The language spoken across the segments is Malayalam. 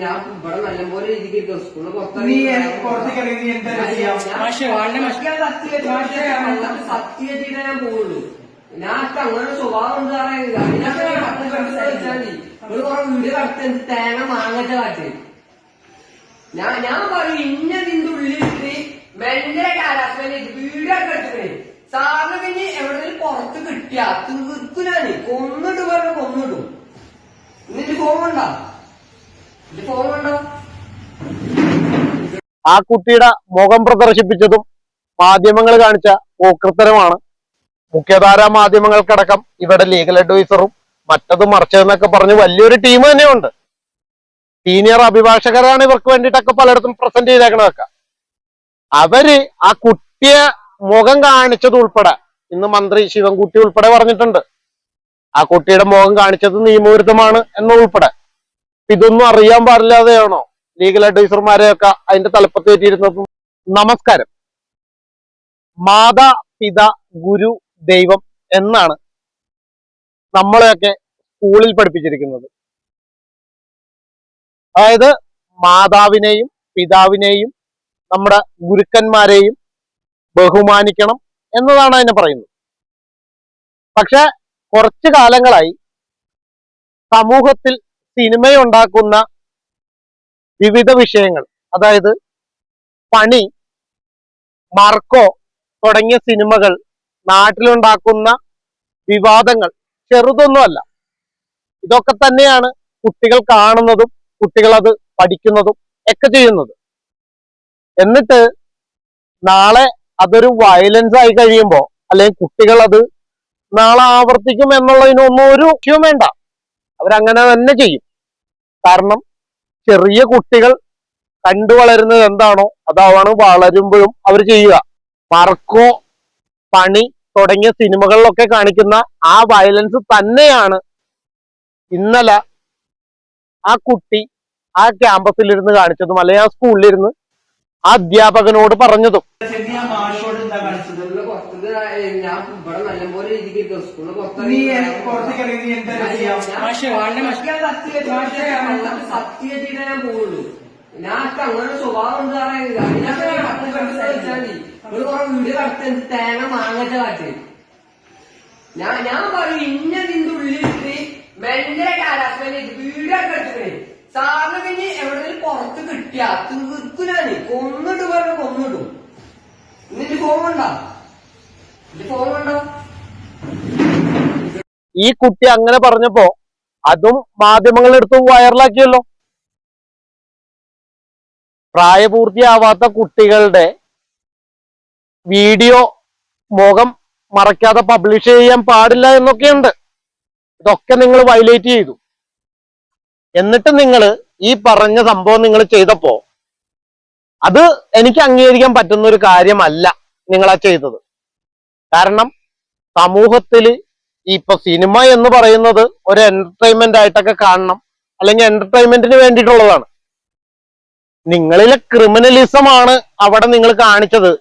ഞാൻ ഇവിടെ നല്ലപോലെ രീതിക്ക് സ്കൂളിൽ സത്യമായിട്ട് ഞാൻ പോവുള്ളൂ. ഞാൻ അങ്ങനെ സ്വഭാവം എന്താ പറയുക വീട് കടത്ത് തേങ്ങ മാങ്ങച്ച കാറ്റ് ഞാൻ പറയും ഇന്നതിന്റെ ഉള്ളിലിട്ട് മെന്റലായിട്ട് ഹരാസ്മെന്റ് വീടൊക്കെ എടുത്തിട്ടേ സാറിന് പിന്നെ എവിടെയെങ്കിലും പുറത്ത് കിട്ടിയ തീർക്കുനാണ് കൊന്നിട്ട് പറഞ്ഞ കൊന്നിടും. എന്നിട്ട് ഫോൺ കണ്ടോ ആ കുട്ടിയുടെ മുഖം പ്രദർശിപ്പിച്ചതും മാധ്യമങ്ങൾ കാണിച്ച പോക്കൃത്തരമാണ്. മുഖ്യധാരാ മാധ്യമങ്ങൾക്കടക്കം ഇവിടെ ലീഗൽ അഡ്വൈസറും മറ്റത് മറിച്ചതെന്നൊക്കെ പറഞ്ഞ് വലിയൊരു ടീം തന്നെയുണ്ട്. സീനിയർ അഭിഭാഷകരാണ് ഇവർക്ക് വേണ്ടിയിട്ടൊക്കെ പലയിടത്തും പ്രസന്റ് ചെയ്തേക്കണതൊക്കെ. അവര് ആ കുട്ടിയെ മുഖം കാണിച്ചത് ഉൾപ്പെടെ ഇന്ന് മന്ത്രി ശിവൻകുട്ടി ഉൾപ്പെടെ പറഞ്ഞിട്ടുണ്ട്. ആ കുട്ടിയുടെ മുഖം കാണിച്ചത് നിയമവിരുദ്ധമാണ് എന്നുൾപ്പെടെ. ഇതൊന്നും അറിയാൻ പാടില്ലാതെയാണോ ലീഗൽ അഡ്വൈസർമാരെയൊക്കെ അതിന്റെ തലപ്പത്ത് കയറ്റിയിരുന്നത്? നമസ്കാരം. മാതാ പിത ഗുരു ദൈവം എന്നാണ് നമ്മളെയൊക്കെ സ്കൂളിൽ പഠിപ്പിച്ചിരിക്കുന്നത്. അതായത് മാതാവിനെയും പിതാവിനെയും നമ്മുടെ ഗുരുക്കന്മാരെയും ബഹുമാനിക്കണം എന്നതാണ് അതിനെ പറയുന്നത്. പക്ഷെ കുറച്ചു കാലങ്ങളായി സമൂഹത്തിൽ സിനിമയുണ്ടാക്കുന്ന വിവിധ വിഷയങ്ങൾ, അതായത് പണി, മാർക്കോ തുടങ്ങിയ സിനിമകൾ നാട്ടിലുണ്ടാക്കുന്ന വിവാദങ്ങൾ ചെറുതൊന്നുമല്ല. ഇതൊക്കെ തന്നെയാണ് കുട്ടികൾ കാണുന്നതും കുട്ടികൾ അത് പഠിക്കുന്നതും ഒക്കെ ചെയ്യുന്നത്. എന്നിട്ട് നാളെ അതൊരു വയലൻസ് ആയി കഴിയുമ്പോൾ അല്ലെങ്കിൽ കുട്ടികൾ അത് നാളെ ആവർത്തിക്കും എന്നുള്ളതിനൊന്നും ഒരു വിഷയവും വേണ്ട. അവരങ്ങനെ തന്നെ ചെയ്യും. കാരണം ചെറിയ കുട്ടികൾ കണ്ടു വളരുന്നത് എന്താണോ അതാണ് വളരുമ്പോഴും അവർ ചെയ്യുക. മാർക്കോ, പണി തുടങ്ങിയ സിനിമകളിലൊക്കെ കാണിക്കുന്ന ആ വയലൻസ് തന്നെയാണ് ഇന്നലെ ആ കുട്ടി ആ ക്യാമ്പസിലിരുന്ന് കാണിച്ചതും അല്ലെങ്കിൽ ആ സ്കൂളിലിരുന്ന് ആ അധ്യാപകനോട് പറഞ്ഞതും. ഞാൻ ഇവിടെ നല്ലപോലെ രീതിക്ക് സ്കൂളിൽ സത്യമായിട്ട് ഞാൻ പോവുള്ളൂ. ഞാൻ അങ്ങനെ സ്വഭാവം എന്താ പറയുക വീട് കടത്ത് തേങ്ങ മാങ്ങച്ച കാറ്റ് ഞാൻ പറയും ഇന്നതിന്റെ ഉള്ളിലിട്ട് മെന്റലായിട്ട് ഹരാസ്മെന്റ് വീടൊക്കെ എടുത്തിട്ടേ സാറിന് പിന്നെ എവിടെയെങ്കിലും പുറത്ത് കിട്ടിയ തീർക്കുനാണ് കൊന്നിട്ട് പറഞ്ഞ കൊന്നിടും. എന്നിട്ട് ഫോൺ കണ്ടോ ഈ കുട്ടി അങ്ങനെ പറഞ്ഞപ്പോ അതും മാധ്യമങ്ങളെടുത്ത് വൈറലാക്കിയല്ലോ. പ്രായപൂർത്തിയാവാത്ത കുട്ടികളുടെ വീഡിയോ മുഖം മറയ്ക്കാതെ പബ്ലിഷ് ചെയ്യാൻ പാടില്ല എന്നൊക്കെയുണ്ട്. ഇതൊക്കെ നിങ്ങൾ വയലേറ്റ് ചെയ്തു. എന്നിട്ട് നിങ്ങൾ ഈ പറഞ്ഞ സംഭവം നിങ്ങൾ ചെയ്തപ്പോ അത് എനിക്ക് അംഗീകരിക്കാൻ പറ്റുന്ന ഒരു കാര്യമല്ല നിങ്ങളാ ചെയ്തത്. കാരണം സമൂഹത്തിൽ ഇപ്പൊ സിനിമ എന്ന് പറയുന്നത് ഒരു എന്റർടൈൻമെന്റ് ആയിട്ടൊക്കെ കാണണം, അല്ലെങ്കിൽ എന്റർടൈൻമെന്റിന് വേണ്ടിയിട്ടുള്ളതാണ്. നിങ്ങളിലെ ക്രിമിനലിസമാണ് അവിടെ നിങ്ങൾ കാണിച്ചത്.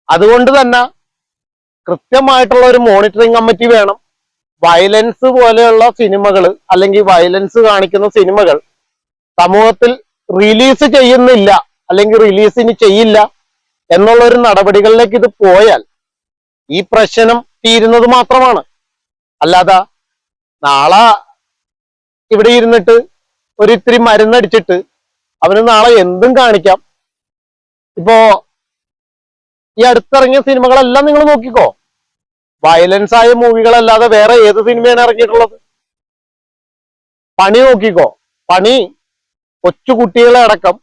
അതുകൊണ്ട് തന്നെ കൃത്യമായിട്ടുള്ള ഒരു മോണിറ്ററിംഗ് കമ്മിറ്റി വേണം. വയലൻസ് പോലെയുള്ള സിനിമകൾ അല്ലെങ്കിൽ വയലൻസ് കാണിക്കുന്ന സിനിമകൾ സമൂഹത്തിൽ റിലീസ് ചെയ്യുന്നില്ല അല്ലെങ്കിൽ റിലീസിന് ചെയ്യില്ല എന്നുള്ളൊരു നടപടികളിലേക്ക് ഇത് പോയാൽ ഈ പ്രശ്നം തീരുന്നത് മാത്രമാണ്. അല്ലാതെ നാളെ ഇവിടെ ഇരുന്നിട്ട് ഒരിത്തിരി മരുന്നടിച്ചിട്ട് അവന് നാളെ എന്തും കാണിക്കാം. ഇപ്പോ ഈ അടുത്തിറങ്ങിയ സിനിമകളെല്ലാം നിങ്ങൾ നോക്കിക്കോ, വയലൻസ് ആയ മൂവികളല്ലാതെ വേറെ ഏത് സിനിമയാണ് ഇറങ്ങിയിട്ടുള്ളത്? പണി നോക്കിക്കോ. പണി കൊച്ചു കുട്ടികളെ അടക്കം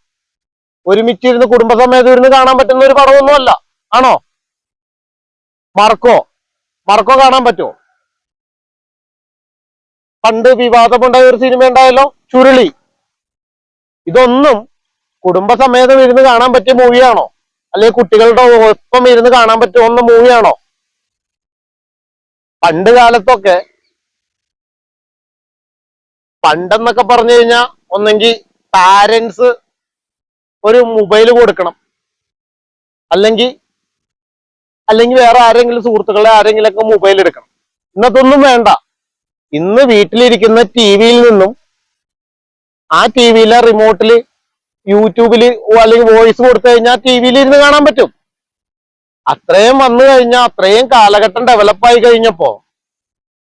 ഒരുമിച്ചിരുന്ന് കുടുംബസമേതം ഇരുന്ന് കാണാൻ പറ്റുന്ന ഒരു പടമൊന്നുമല്ല. ആണോ? മാർക്കോ കാണാൻ പറ്റുമോ? പണ്ട് വിവാദമുണ്ടായ ഒരു സിനിമ ഉണ്ടായല്ലോ, ചുരുളി. ഇതൊന്നും കുടുംബസമേതം ഇരുന്ന് കാണാൻ പറ്റിയ മൂവിയാണോ? അല്ലെങ്കിൽ കുട്ടികളുടെ ഒപ്പം ഇരുന്ന് കാണാൻ പറ്റുന്ന മൂവിയാണോ? പണ്ട് കാലത്തൊക്കെ, പണ്ടെന്നൊക്കെ പറഞ്ഞു കഴിഞ്ഞാൽ ഒന്നെങ്കിൽ പാരന്റ്സ് ഒരു മൊബൈൽ കൊടുക്കണം, അല്ലെങ്കിൽ വേറെ ആരെങ്കിലും സുഹൃത്തുക്കളെ ആരെങ്കിലൊക്കെ മൊബൈൽ എടുക്കണം. ഇന്നതൊന്നും വേണ്ട. ഇന്ന് വീട്ടിലിരിക്കുന്ന ടി വിയിൽ നിന്നും ആ ടി വിയിലെ റിമോട്ടില് യൂട്യൂബില് അല്ലെങ്കിൽ വോയിസ് കൊടുത്തു കഴിഞ്ഞാൽ ടി വിയിൽ ഇരുന്ന് കാണാൻ പറ്റും. അത്രയും വന്നു കഴിഞ്ഞാൽ, അത്രയും കാലഘട്ടം ഡെവലപ്പായി കഴിഞ്ഞപ്പോ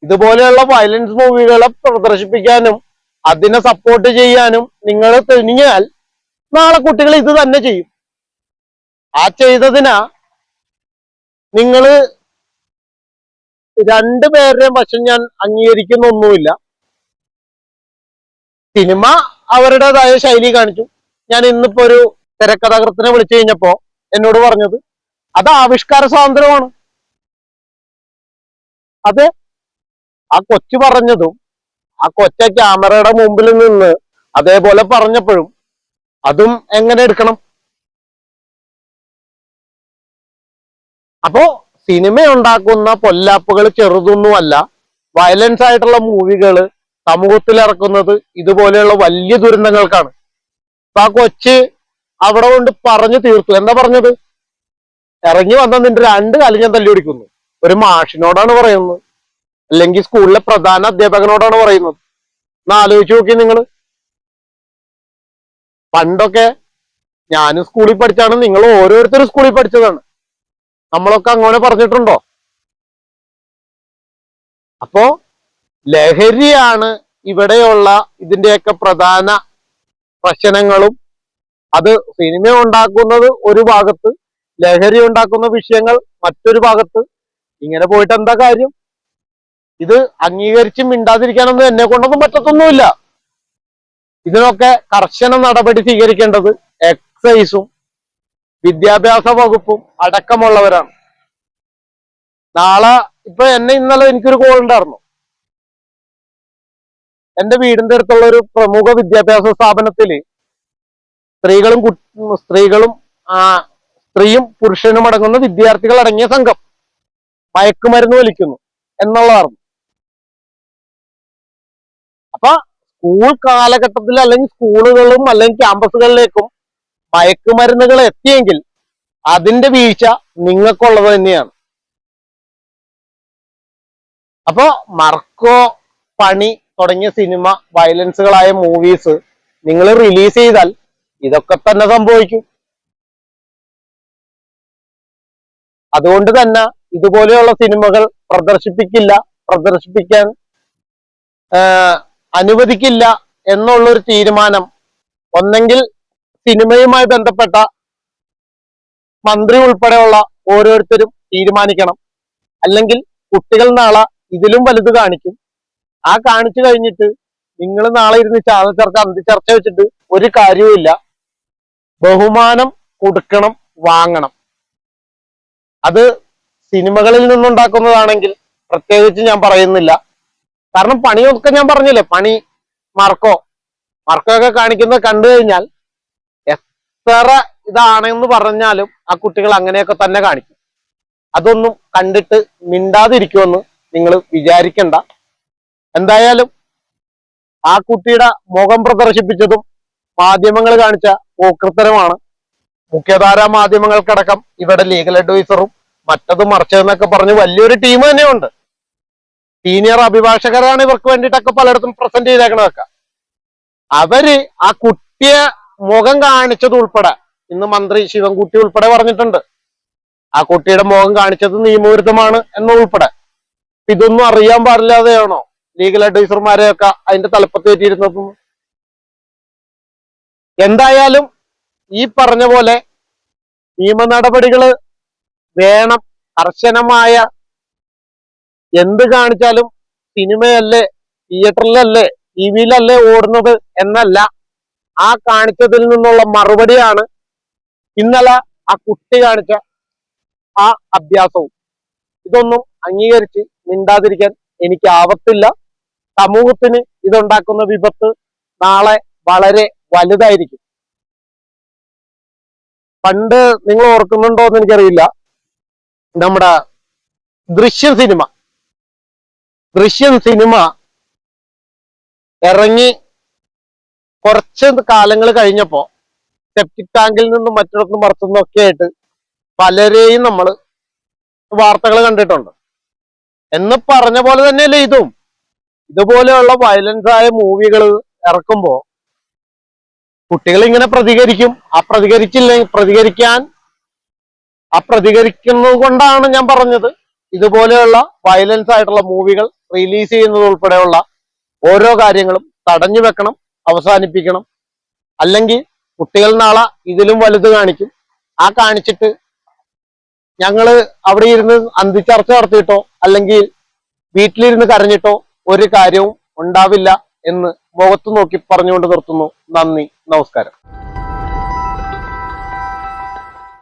ഇതുപോലെയുള്ള വയലൻസ് മൂവികളെ പ്രദർശിപ്പിക്കാനും അതിനെ സപ്പോർട്ട് ചെയ്യാനും നിങ്ങൾ തെളിഞ്ഞാൽ നാളെ കുട്ടികൾ ഇത് തന്നെ ചെയ്യും. ആ ചെയ്തതിനാ നിങ്ങള് രണ്ടുപേരുടെയും വശം ഞാൻ അംഗീകരിക്കുന്നൊന്നുമില്ല. സിനിമ അവരുടേതായ ശൈലി കാണിച്ചു. ഞാൻ ഇന്നിപ്പോ ഒരു തിരക്കഥാകൃത്തിനെ വിളിച്ചു കഴിഞ്ഞപ്പോ എന്നോട് പറഞ്ഞത് അത് ആവിഷ്കാര സ്വാതന്ത്ര്യമാണ്. അത് ആ കൊച്ചു പറഞ്ഞതും ആ കൊച്ച ക്യാമറയുടെ മുമ്പിൽ നിന്ന് അതേപോലെ പറഞ്ഞപ്പോഴും അതും എങ്ങനെ എടുക്കണം? അപ്പോ സിനിമ ഉണ്ടാക്കുന്ന പൊല്ലാപ്പുകൾ ചെറുതൊന്നുമല്ല. വയലൻസ് ആയിട്ടുള്ള മൂവികള് സമൂഹത്തിൽ ഇറക്കുന്നത് ഇതുപോലെയുള്ള വലിയ ദുരന്തങ്ങൾക്കാണ്. അപ്പൊ ആ കൊച്ച് അവിടെ കൊണ്ട് പറഞ്ഞു തീർത്തു. എന്താ പറഞ്ഞത്? ഇറങ്ങി വന്ന നിന്റെ രണ്ട് കാലം ഞാൻ തല്ലി പിടിക്കുന്നു. ഒരു മാഷിനോടാണ് പറയുന്നത്, അല്ലെങ്കിൽ സ്കൂളിലെ പ്രധാന അധ്യാപകനോടാണ് പറയുന്നത്. ഒന്ന് ആലോചിച്ച് നോക്കി നിങ്ങൾ. പണ്ടൊക്കെ ഞാനും സ്കൂളിൽ പഠിച്ചാണ്, നിങ്ങൾ ഓരോരുത്തരും സ്കൂളിൽ പഠിച്ചതാണ്. നമ്മളൊക്കെ അങ്ങനെ പറഞ്ഞിട്ടുണ്ടോ? അപ്പോ ലഹരിയാണ് ഇവിടെയുള്ള ഇതിന്റെയൊക്കെ പ്രധാന പ്രശ്നങ്ങളും. അത് സിനിമ ഉണ്ടാക്കുന്നത് ഒരു ഭാഗത്ത്, ലഹരി ഉണ്ടാക്കുന്ന വിഷയങ്ങൾ മറ്റൊരു ഭാഗത്ത്. ഇങ്ങനെ പോയിട്ട് എന്താ കാര്യം? ഇത് അംഗീകരിച്ച് മിണ്ടാതിരിക്കാനൊന്നും എന്നെ കൊണ്ടൊന്നും പറ്റത്തൊന്നുമില്ല. ഇതിനൊക്കെ കർശന നടപടി സ്വീകരിക്കേണ്ടത് എക്സൈസും വിദ്യാഭ്യാസ വകുപ്പും അടക്കമുള്ളവരാണ്. നാളെ ഇപ്പൊ ഇന്നലെ എനിക്കൊരു കോൾ ഉണ്ടായിരുന്നു. എന്റെ വീടിന്റെ അടുത്തുള്ള ഒരു പ്രമുഖ വിദ്യാഭ്യാസ സ്ഥാപനത്തില് സ്ത്രീയും പുരുഷനും അടങ്ങുന്ന വിദ്യാർത്ഥികൾ അടങ്ങിയ സംഘം മയക്കുമരുന്ന് വലിക്കുന്നു എന്നുള്ളതാണ്. അപ്പൊ സ്കൂൾ കാലഘട്ടത്തിൽ അല്ലെങ്കിൽ സ്കൂളുകളിലും അല്ലെങ്കിൽ ക്യാമ്പസുകളിലേക്കും മയക്കുമരുന്നുകൾ എത്തിയെങ്കിൽ അതിന്റെ വീഴ്ച നിങ്ങൾക്കുള്ളത് തന്നെയാണ്. അപ്പോ മർക്കോ, പണി തുടങ്ങിയ സിനിമ, വയലൻസുകളായ മൂവീസ് നിങ്ങൾ റിലീസ് ചെയ്താൽ ഇതൊക്കെ തന്നെ സംഭവിക്കും. അതുകൊണ്ട് തന്നെ ഇതുപോലെയുള്ള സിനിമകൾ പ്രദർശിപ്പിക്കാൻ അനുവദിക്കില്ല എന്നുള്ളൊരു തീരുമാനം ഒന്നെങ്കിൽ സിനിമയുമായി ബന്ധപ്പെട്ട മന്ത്രി ഉൾപ്പെടെയുള്ള ഓരോരുത്തരും തീരുമാനിക്കണം. അല്ലെങ്കിൽ കുട്ടികൾ നാളെ ഇതിലും വലുത് കാണിക്കും. ആ കാണിച്ചു കഴിഞ്ഞിട്ട് നിങ്ങൾ നാളെ ഇരുന്ന് ചാനൽ ചർച്ച, അന്തിച്ചർച്ച വെച്ചിട്ട് ഒരു കാര്യവുമില്ല. ബഹുമാനം കൊടുക്കണം, വാങ്ങണം. അത് സിനിമകളിൽ നിന്നുണ്ടാക്കുന്നതാണെങ്കിൽ പ്രത്യേകിച്ച് ഞാൻ പറയുന്നില്ല. കാരണം പണിയൊക്കെ ഞാൻ പറഞ്ഞില്ലേ, പണി, മർക്കോ ഒക്കെ കാണിക്കുന്നത് കണ്ടു കഴിഞ്ഞാൽ എത്ര ഇതാണെന്ന് പറഞ്ഞാലും ആ കുട്ടികൾ അങ്ങനെയൊക്കെ തന്നെ കാണിക്കും. അതൊന്നും കണ്ടിട്ട് മിണ്ടാതിരിക്കുമെന്ന് നിങ്ങൾ വിചാരിക്കണ്ട. എന്തായാലും ആ കുട്ടിയുടെ മുഖം പ്രദർശിപ്പിച്ചതും മാധ്യമങ്ങൾ കാണിച്ച പോക്കൃത്തരമാണ്. മുഖ്യധാരാ മാധ്യമങ്ങൾക്കടക്കം ഇവിടെ ലീഗൽ അഡ്വൈസറും മറ്റതും മറിച്ചതെന്നൊക്കെ പറഞ്ഞ് വലിയൊരു ടീം തന്നെയുണ്ട്. സീനിയർ അഭിഭാഷകരാണ് ഇവർക്ക് വേണ്ടിയിട്ടൊക്കെ പലയിടത്തും പ്രസന്റ് ചെയ്തേക്കണതൊക്കെ. അവര് ആ കുട്ടിയെ മുഖം കാണിച്ചത് ഉൾപ്പെടെ ഇന്ന് മന്ത്രി ശിവൻകുട്ടി ഉൾപ്പെടെ പറഞ്ഞിട്ടുണ്ട്. ആ കുട്ടിയുടെ മുഖം കാണിച്ചത് നിയമവിരുദ്ധമാണ് എന്നുൾപ്പെടെ. ഇതൊന്നും അറിയാൻ പാടില്ലാതെയാണോ ലീഗൽ അഡ്വൈസർമാരെയൊക്കെ അതിന്റെ തലപ്പത്ത് കയറ്റിയിരുന്നത്? എന്തായാലും ഈ പറഞ്ഞ പോലെ നിയമ നടപടികള് വേണം. കർശനമായ എന്ത് കാണിച്ചാലും സിനിമയല്ലേ, തിയേറ്ററിലല്ലേ, ടിവിയിലല്ലേ ഓടുന്നത് എന്നല്ല, ആ കാണിച്ചതിൽ നിന്നുള്ള മറുപടിയാണ് ഇന്നലെ ആ കുട്ടി കാണിച്ച ആ അഭ്യാസവും. ഇതൊന്നും അംഗീകരിച്ച് മിണ്ടാതിരിക്കാൻ എനിക്ക് ആവത്തില്ല. സമൂഹത്തിന് ഇതുണ്ടാക്കുന്ന വിപത്ത് നാളെ വളരെ വലുതായിരിക്കും. പണ്ട് നിങ്ങൾ ഓർക്കുന്നുണ്ടോ എന്ന് എനിക്കറിയില്ല, നമ്മുടെ ദൃശ്യം സിനിമ ഇറങ്ങി കുറച്ച് കാലങ്ങൾ കഴിഞ്ഞപ്പോ സെപ്റ്റിക് ടാങ്കിൽ നിന്നും മറ്റിടത്തും മറത്തുനിന്നും ഒക്കെ ആയിട്ട് പലരെയും നമ്മൾ വാർത്തകൾ കണ്ടിട്ടുണ്ട്. എന്ന് പറഞ്ഞ പോലെ തന്നെയല്ലേ ഇതുപോലെയുള്ള വയലൻസ് ആയ മൂവികൾ ഇറക്കുമ്പോ കുട്ടികൾ ഇങ്ങനെ പ്രതികരിക്കും. പ്രതികരിക്കുന്നത് കൊണ്ടാണ് ഞാൻ പറഞ്ഞത് ഇതുപോലെയുള്ള വയലൻസ് ആയിട്ടുള്ള മൂവികൾ റിലീസ് ചെയ്യുന്നത് ഉൾപ്പെടെയുള്ള ഓരോ കാര്യങ്ങളും തടഞ്ഞു വെക്കണം, അവസാനിപ്പിക്കണം. അല്ലെങ്കിൽ കുട്ടികൾ നാളെ ഇതിലും വലുത് കാണിക്കും. ആ കാണിച്ചിട്ട് ഞങ്ങള് അവിടെ ഇരുന്ന് അന്തിച്ചർച്ച നടത്തിയിട്ടോ അല്ലെങ്കിൽ വീട്ടിലിരുന്ന് കരഞ്ഞിട്ടോ ഒരു കാര്യവും ഉണ്ടാവില്ല എന്ന് മുഖത്ത് നോക്കി പറഞ്ഞുകൊണ്ട് നിർത്തുന്നു. നന്ദി, നമസ്കാരം.